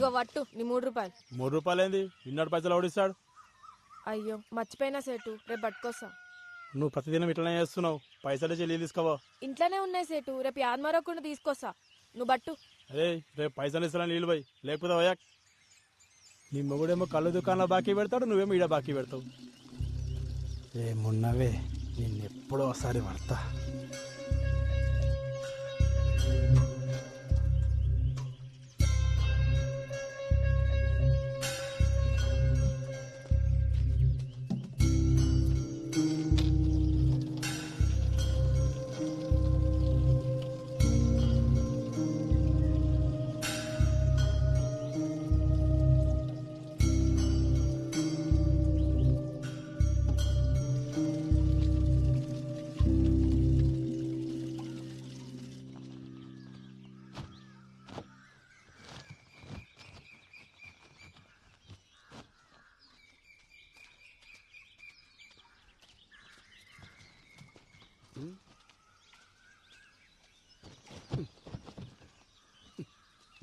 ఇగో వట్టు నీ 3 రూపాయలు. 3 రూపాయలు ఏంది? ఇన్నోటి పైసలు ఓడిస్తాడు. అయ్యో మర్చిపోయినా సేటు, రేపు పట్టుకొస్తా. నువ్వు ప్రతిదినం ఇట్లనే చేస్తున్నావు. పైసలు చెల్లి తీసుకోవా? ఇంట్లోనే ఉన్నాయి సేటు, రేపు యాద్ మరొకకుండా తీసుకొస్తా. నువ్వు బట్టు. అదే రేపు పైసలు ఇస్తా నీళ్ళు పోయి, లేకపోతే పోయా. నీ మొగుడేమో కళ్ళు దుకాణంలో బాకీ పెడతాడు, నువ్వేమో ఈడ బాకీ పెడతావు. ఏమున్నవే నిన్నెప్పుడో ఒకసారి పడతా.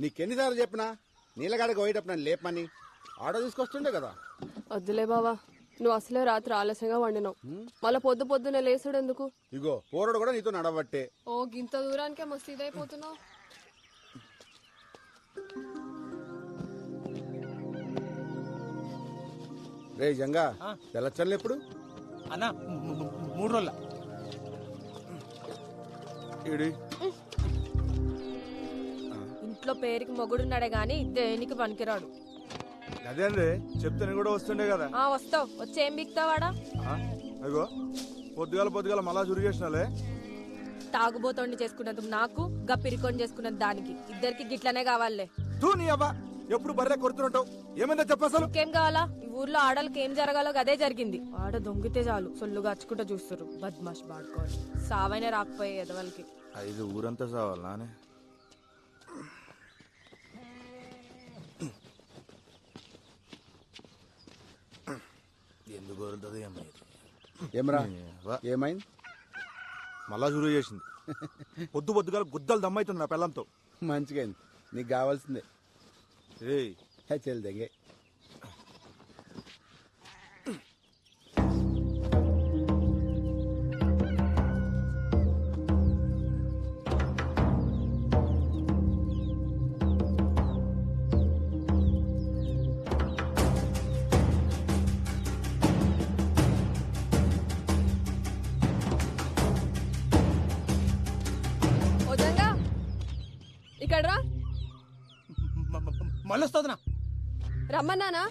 నీకెన్నిసార్లు చెప్పినా నీళ్ళగాడికి పోయేటప్పుడు నన్ను లేపమని ఆటో తీసుకొస్తుండే కదా. వద్దులే బావా, నువ్వు అసలే రాత్రి ఆలస్యంగా వండినావు, మళ్ళీ పొద్దునే లేసుడు ఎందుకు? ఇగో పోరడు కూడా నీతో నడవట్టే. ఓ గింత దూరానికే మస్తు ఇదైపోతున్నావు. రే జంగా తెల్లచ్చల్లు ఎప్పుడు అన్నా? 3 రోజుల. ఇంట్లో పేరుకి మొగుడున్నాడే గాని దేనికి పనికిరాడు. అదే అండి చెప్తే కూడా వస్తుండే కదా. వస్తావు, వచ్చి ఏం బిక్తావాడా? అయ్యో పొద్దుగాల మళ్ళా చురిగేసినాలే. తాగుబోతోండి చేసుకున్నందుకు నాకు, గప్పిరికొని చేసుకున్నది దానికి, ఇద్దరికి గిట్లనే కావాలే. తూ నీ అబ్బా ఎప్పుడు బర్రె కొడుతుంటావు, ఏమైందో చెప్పసలు. ఇంకేం కావాలా? ఈ ఊర్లో ఆడలకి ఏం జరగాలో అదే జరిగింది. ఆడ దొంగితే చాలు సొల్లుగా అచ్చుకుంటూ చూస్తారు. బద్మాష్ బాడుకోవాలి, సావైనా రాకపోయే ఎదవలకి. ఇది ఊరంతా సావాలనే. ఎందుకు వదులుతుంది ఏమరా? ఏమైంది? మళ్ళా చురుగు చేసింది. పొద్దుగాల గుద్దలు దమ్మైతుంది నా పిల్లంతో. మంచిగా అయింది, నీకు కావాల్సిందే. చెల్లి దగ్గే ఇక్కడ రా. మళ్ళీ వస్తుందినా? రమ్మన్నానా?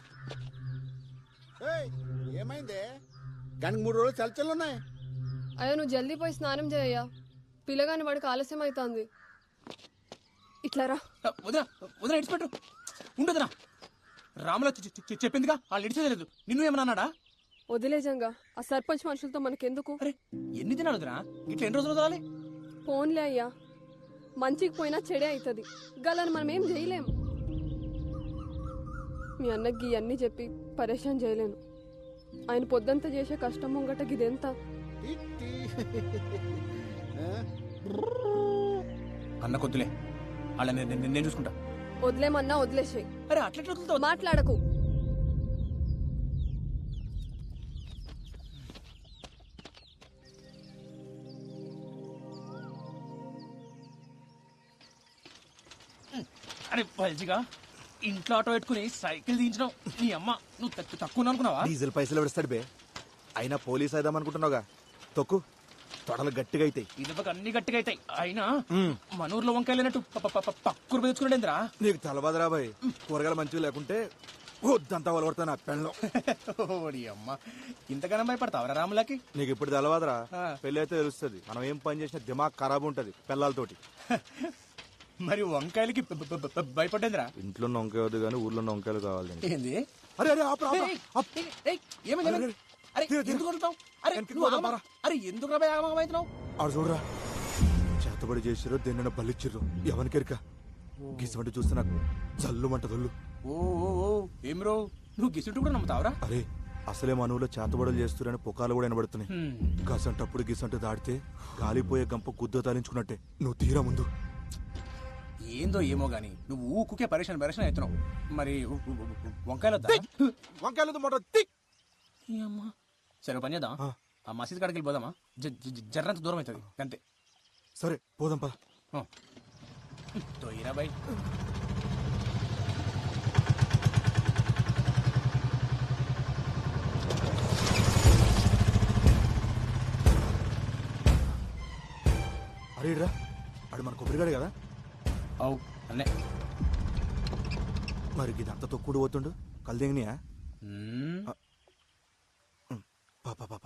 ఏమైందే? కానీ 3 రోజులు చల్లచల్లున్నాయి. అయ్యో నువ్వు జల్దీ పోయి స్నానం చేయయ్యా, పిల్లగాని వాడికి ఆలస్యం అవుతుంది. ఇట్లా రా. వదిన ఇడిచిపెట్టు ఉండదునా. రాముల చెప్పిందిగా వాళ్ళు ఇడిచేయలేదు, నిన్ను ఏమన్నా అన్నాడా? వదిలేజంగా ఆ సర్పంచ్ మనుషులతో మనకెందుకు? అరే ఎన్ని దినాలు వదినా, ఇట్లా ఎన్ని రోజులు వదలాలి? ఫోన్లే అయ్యా, మంచికి పోయినా చెడే అవుతుంది, గలని మనం ఏం చేయలేం. మీ అన్నకి ఇవన్నీ చెప్పి పరేషాన్ చేయలేను. ఆయన పొద్దంతా చేసే కష్టం ముంగట గిదెంత? అన్న కొద్దులే, వాళ్ళ నేను చూసుకుంటా. వదిలేమన్నా వదిలేసాయి. అరే అట్లా మాట్లాడకు. అరే పల్చిగా ఇంట్లో ఆటో పెట్టుకుని సైకిల్ దించడం నీ అమ్మ. నువ్వు తక్కువ అనుకున్నావా? డీజిల్ పైసలు పెడతాడు బే. అయినా పోలీస్ అయిదాం అనుకుంటున్నావుగా, తొక్కు తొడలు గట్టిగా అవుతాయి. ఇదొక అన్ని గట్టిగా అవుతాయి. అయినా మన ఊర్లో వంకాయలేనట్టు పక్కూరు తెచ్చుకున్నాడేంద్రా? నీకు తలబాదరా బాయ్. కూరగాయలు మంచిగా లేకుంటే వద్దంతా వలవడతా నా పెళ్ళం. ఓడి అమ్మ, ఇంతగానో భయపడతావరా రాములకి? నీకు ఇప్పుడు తెలవాదరా, పెళ్ళి అయితే తెలుస్తుంది. మనం ఏం పని చేసినా దిమాగ్ ఖరాబ్ ఉంటది పిల్లలతోటి. మరి వంకాయలకి భయపడేంద్రా? ఇంట్లో వంకాయ వద్దు కానీ ఊర్లో వంకాయలు కావాలి. ఏంది? అరే అరే ఎందుకు అవుతున్నావు? ఆడు చూడరా, చేతబడి చేసిరో దేన్న బలిచ్చిర్రు ఎవరికెరిక. గిసమంటే చూస్తే నాకు జల్లుమంట దొల్లు. ఏం రో, నువ్వు గిసుంటు కూడా నమ్ముతావరా? అరే అసలే మనవులో చేతబడులు చేస్తురని పుకాలు కూడా వినబడుతున్నాయి. గసంటప్పుడు గిసంటు దాడితే గాలిపోయే గంప గుద్ద తాలించుకున్నట్టే. నువ్వు తీరా ముందు. ఏందో ఏమో గాని నువ్వు ఊకుకే పరేషన్ అవుతున్నావు. మరి వంకాయలు వద్దా? వంకాయలు మాట తిక్. ఈ అమ్మా. సరే పని చేద్దాం. ఆ మసీద్ కాడికి వెళ్ళిపోదామా? జర్రంత దూరం అవుతుంది అంతే. సరే పోదాం పద. తోయిరా బాయ్. అరే రా, ఆడు మన కొబ్బరిగాడు కదా. అవు అన్నే. మరి ఇదంతా తొక్కుడు పోతుండు కల్దింగినియా? పాప పాప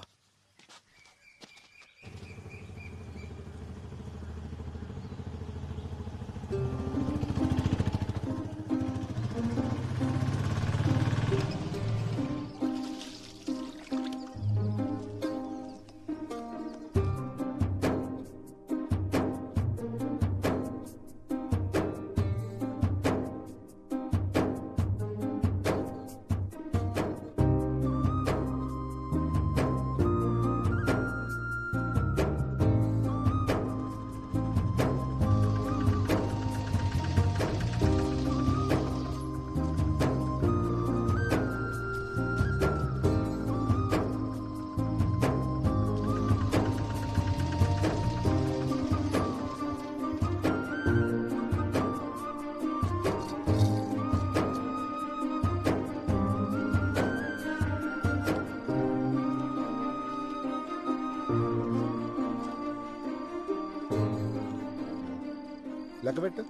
లెక్కబెట్టు.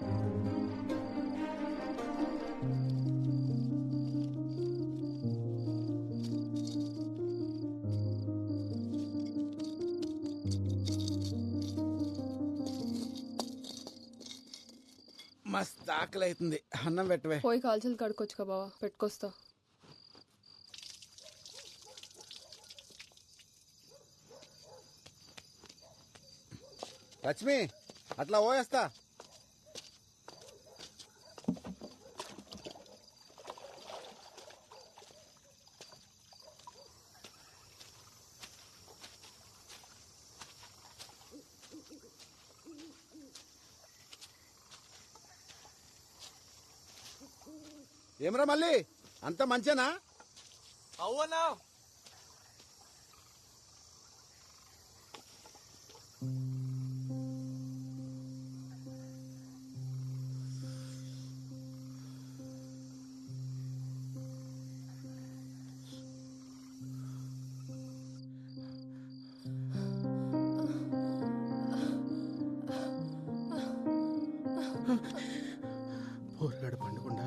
మస్తు ఆకలి అవుతుంది, అన్నం పెట్టవే. పోయి కాల్చలు కడుక్కొచ్చుకా బావా, పెట్టుకొస్తా. లక్ష్మి అట్లా పోయేస్తా. ఏమరా మళ్ళీ అంత మంచేనా? అవునా? పోరగాడు పండుకుండా